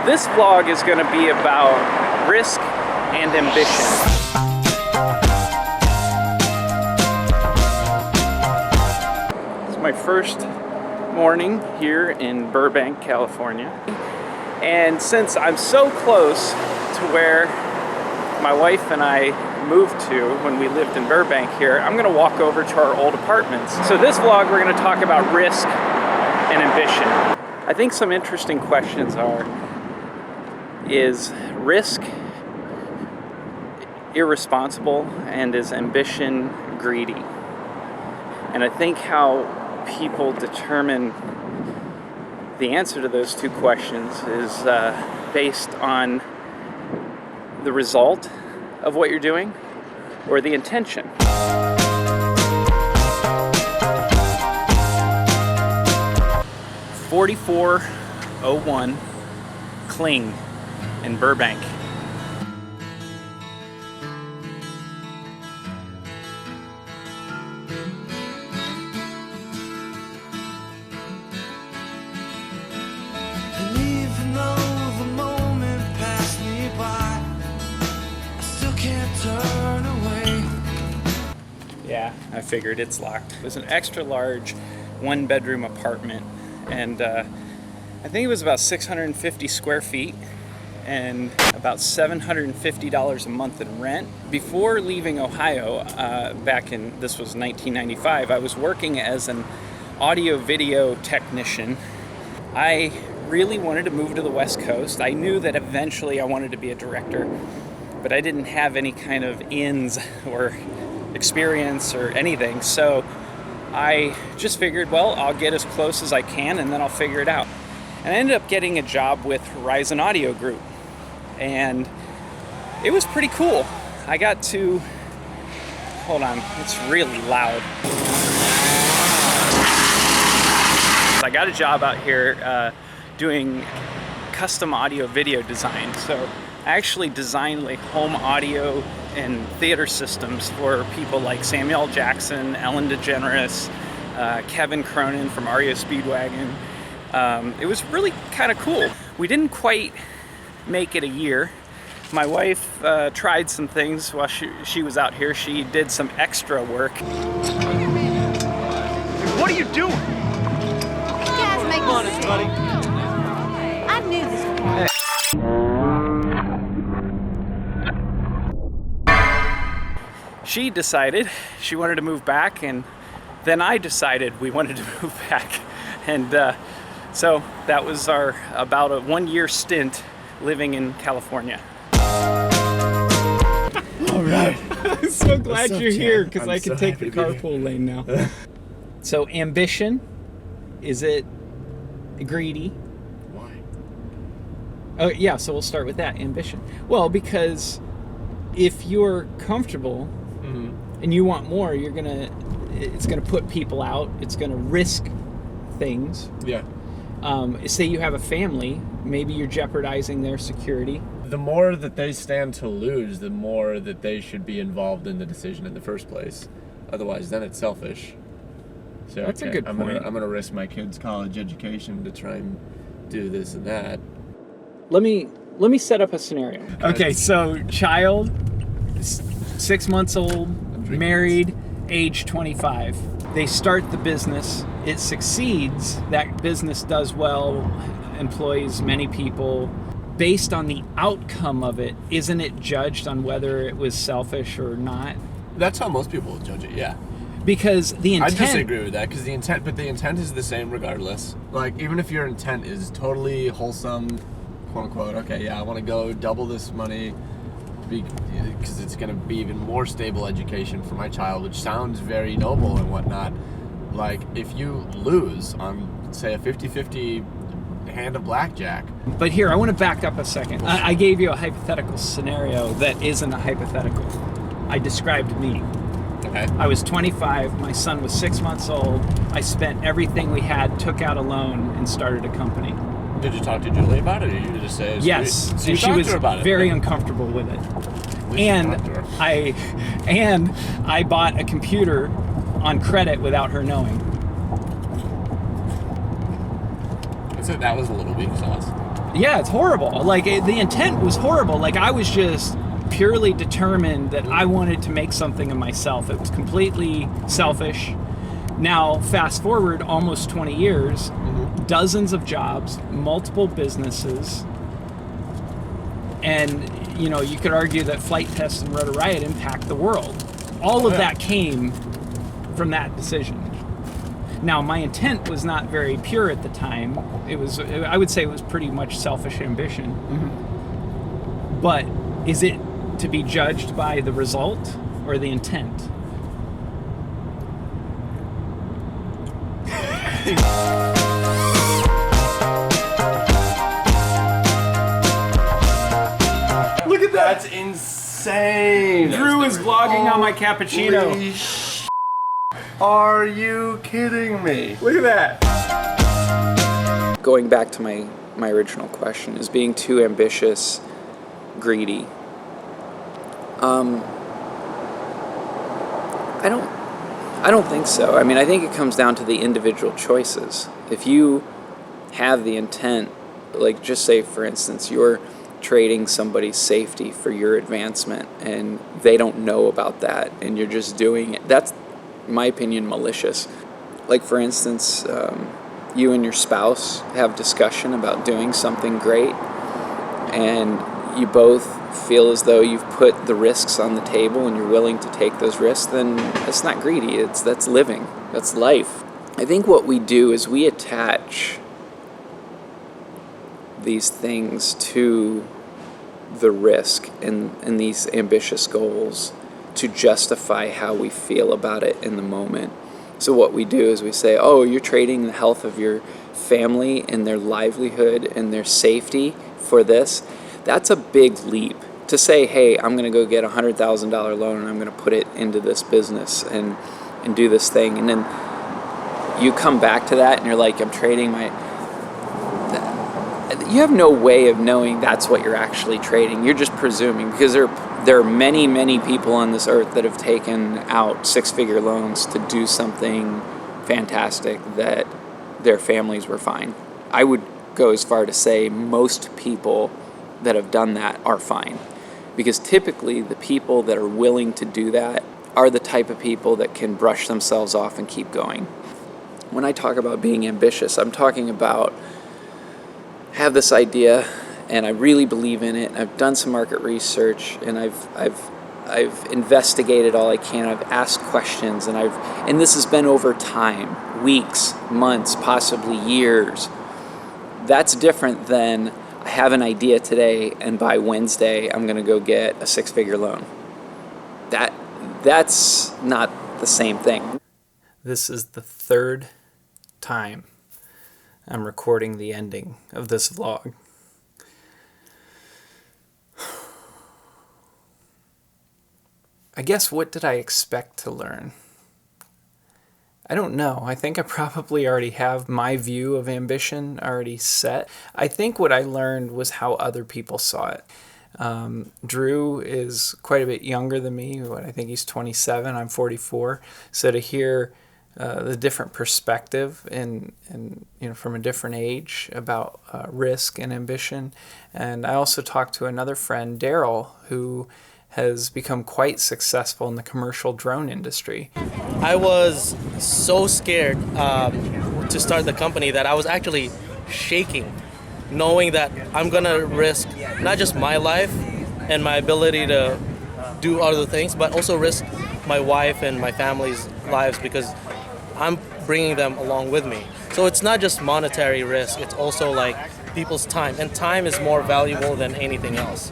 This vlog is going to be about risk and ambition. It's my first morning here in Burbank, California. And since I'm so close to where my wife and I moved to when we lived in Burbank here, I'm going to walk over to our old apartments. So this vlog, we're going to talk about risk and ambition. I think some interesting questions is risk irresponsible and is ambition greedy? And I think how people determine the answer to those two questions is based on the result of what you're doing or the intention. 4401 Kling in Burbank. And even though the moment passed me by, I still can't turn away. Yeah, I figured it's locked. It was an extra large one-bedroom apartment, and I think it was about 650 square feet and about $750 a month in rent. Before leaving Ohio, this was 1995, I was working as an audio-video technician. I really wanted to move to the West Coast. I knew that eventually I wanted to be a director, but I didn't have any kind of ins or experience or anything. So I just figured, well, I'll get as close as I can and then I'll figure it out. And I ended up getting a job with Horizon Audio Group. And it was pretty cool. I got to, hold on, it's really loud. I got a job out here doing custom audio video design. So I actually designed like home audio and theater systems for people like Samuel Jackson, Ellen DeGeneres, Kevin Cronin from REO Speedwagon. It was really kind of cool. We didn't quite make it a year. My wife tried some things while she was out here. She did some extra work. What are you doing? You guys make me Honest, sick. buddy. I knew this would happen. She decided she wanted to move back, and then I decided we wanted to move back. And so that was our about a 1-year stint living in California. All right. I'm so glad What's up, you're here Chad? because I'm I can so take the happy to be carpool lane now. So ambition, is it greedy? Why? Oh yeah, so we'll start with that, ambition. Well, because if you're comfortable and you want more, it's gonna put people out, it's gonna risk things. Yeah. Say you have a family, maybe you're jeopardizing their security. The more that they stand to lose, the more that they should be involved in the decision in the first place. Otherwise, then it's selfish. So That's a good I'm point. gonna risk my kids' college education to try and do this and that. Let me set up a scenario. Okay, so child, 6 months old, 3 married, age 25. They start the business, it succeeds, that business does well, employs many people. Based on the outcome of it, isn't it judged on whether it was selfish or not? That's how most people judge it. Yeah. Because the I intent... disagree with that because the intent is the same regardless. Like, even if your intent is totally wholesome, quote unquote, okay, yeah, I want to go double this money because it's going to be even more stable education for my child, which sounds very noble and whatnot. Like, if you lose on, say, a 50-50 hand of blackjack. But here, I want to back up a second. I gave you a hypothetical scenario that isn't a hypothetical. I described me. Okay. I was 25, my son was 6 months old, I spent everything we had, took out a loan, and started a company. Did you talk to Julie about it, or you just say? Yes, So you and she talked was to her about it. very uncomfortable with it. We should And talk to her. I bought a computer on credit without her knowing. So that was a little weak sauce. Yeah, it's horrible. Like, the intent was horrible. Like, I was just purely determined that I wanted to make something of myself. It was completely selfish. Now, fast forward almost 20 years, dozens of jobs, multiple businesses, and, you know, you could argue that Flight Test and Rotor Riot impact the world. All of that came from that decision. Now, my intent was not very pure at the time. It was, I would say it was pretty much selfish ambition. But is it to be judged by the result or the intent? Look at that. That's insane. Drew is vlogging on my cappuccino. Holy Are you kidding me? Look at that. Going back to my original question, is being too ambitious greedy? I don't think so. I mean, I think it comes down to the individual choices. If you have the intent, like just say for instance, you're trading somebody's safety for your advancement and they don't know about that and you're just doing it, that's, in my opinion, malicious. Like for instance, you and your spouse have discussion about doing something great and you both feel as though you've put the risks on the table and you're willing to take those risks, then that's not greedy, that's living, that's life. I think what we do is we attach these things to the risk and these ambitious goals to justify how we feel about it in the moment. So what we do is we say, oh, you're trading the health of your family and their livelihood and their safety for this. That's a big leap. To say, hey, I'm going to go get a $100,000 loan and I'm going to put it into this business and do this thing. And then you come back to that and you're like, I'm trading my... You have no way of knowing that's what you're actually trading. You're just presuming, because there are many, many people on this earth that have taken out six-figure loans to do something fantastic that their families were fine. I would go as far to say most people that have done that are fine. Because typically the people that are willing to do that are the type of people that can brush themselves off and keep going. When I talk about being ambitious, I'm talking about have this idea and I really believe in it. I've done some market research and I've investigated all I can. I've asked questions and this has been over time, weeks, months, possibly years. That's different than I have an idea today and by Wednesday I'm going to go get a six-figure loan. That's not the same thing. This is the third time I'm recording the ending of this vlog. I guess what did I expect to learn? I don't know. I think I probably already have my view of ambition already set. I think what I learned was how other people saw it. Drew is quite a bit younger than me. I think he's 27. I'm 44. So to hear the different perspective and you know, from a different age about risk and ambition. And I also talked to another friend, Daryl, who has become quite successful in the commercial drone industry. I was so scared to start the company that I was actually shaking, knowing that I'm gonna risk not just my life and my ability to do other things, but also risk my wife and my family's lives because I'm bringing them along with me. So it's not just monetary risk, it's also like people's time, and time is more valuable than anything else.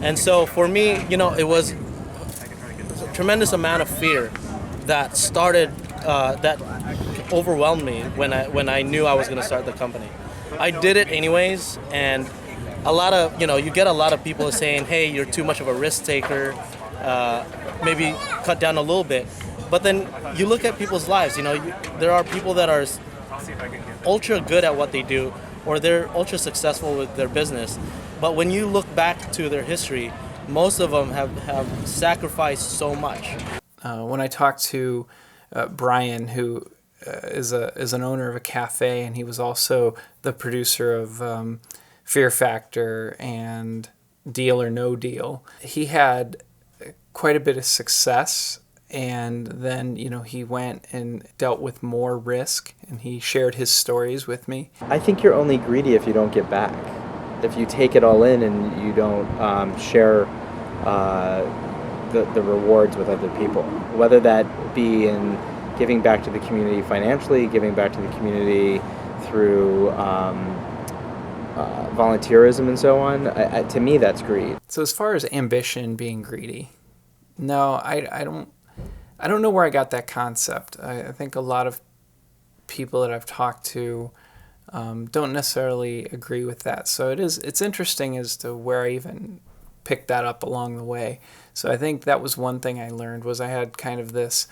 And so for me, you know, it was a tremendous amount of fear that started, that overwhelmed me when I knew I was going to start the company. I did it anyways, and a lot of, you know, you get a lot of people saying, hey, you're too much of a risk taker, maybe cut down a little bit. But then you look at people's lives, you know, there are people that are ultra good at what they do, or they're ultra successful with their business. But when you look back to their history, most of them have sacrificed so much. When I talked to Brian, who is an owner of a cafe, and he was also the producer of Fear Factor and Deal or No Deal. He had quite a bit of success, and then, he went and dealt with more risk, and he shared his stories with me. I think you're only greedy if you don't get back. If you take it all in and you don't share the rewards with other people, whether that be in giving back to the community financially, giving back to the community through volunteerism and so on, to me that's greed. So as far as ambition being greedy, no, I don't know where I got that concept. I think a lot of people that I've talked to don't necessarily agree with that. So it's interesting as to where I even picked that up along the way. So I think that was one thing I learned, was I had kind of this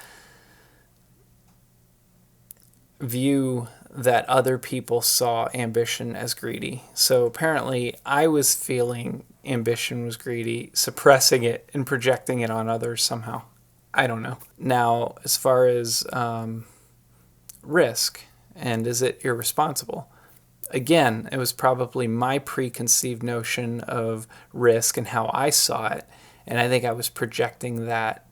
view that other people saw ambition as greedy. So apparently I was feeling ambition was greedy, suppressing it and projecting it on others somehow. I don't know. Now, as far as risk, and is it irresponsible? Again, it was probably my preconceived notion of risk and how I saw it, and I think I was projecting that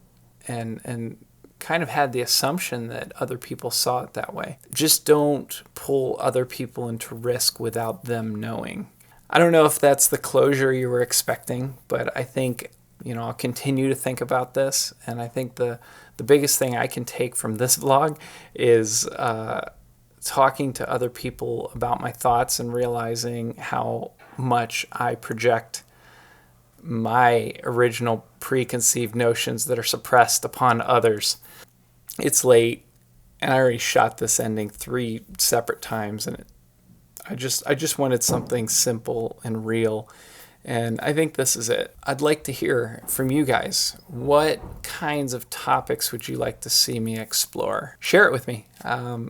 and kind of had the assumption that other people saw it that way. Just don't pull other people into risk without them knowing. I don't know if that's the closure you were expecting, but I think, I'll continue to think about this, and I think the biggest thing I can take from this vlog is talking to other people about my thoughts and realizing how much I project my original preconceived notions that are suppressed upon others. It's late, and I already shot this ending 3 separate times, and I just wanted something simple and real, and I think this is it. I'd like to hear from you guys. What kinds of topics would you like to see me explore? Share it with me.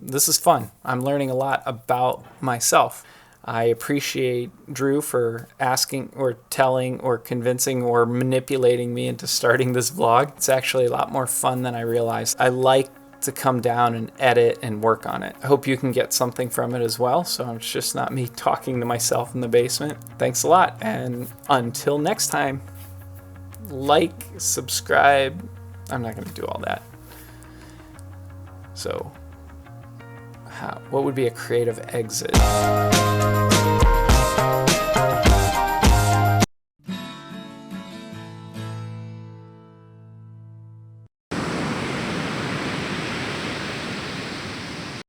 This is fun. I'm learning a lot about myself. I appreciate Drew for asking or telling or convincing or manipulating me into starting this vlog. It's actually a lot more fun than I realized. I like to come down and edit and work on it. I hope you can get something from it as well, so it's just not me talking to myself in the basement. Thanks a lot, and until next time, like, subscribe. I'm not going to do all that. So, what would be a creative exit?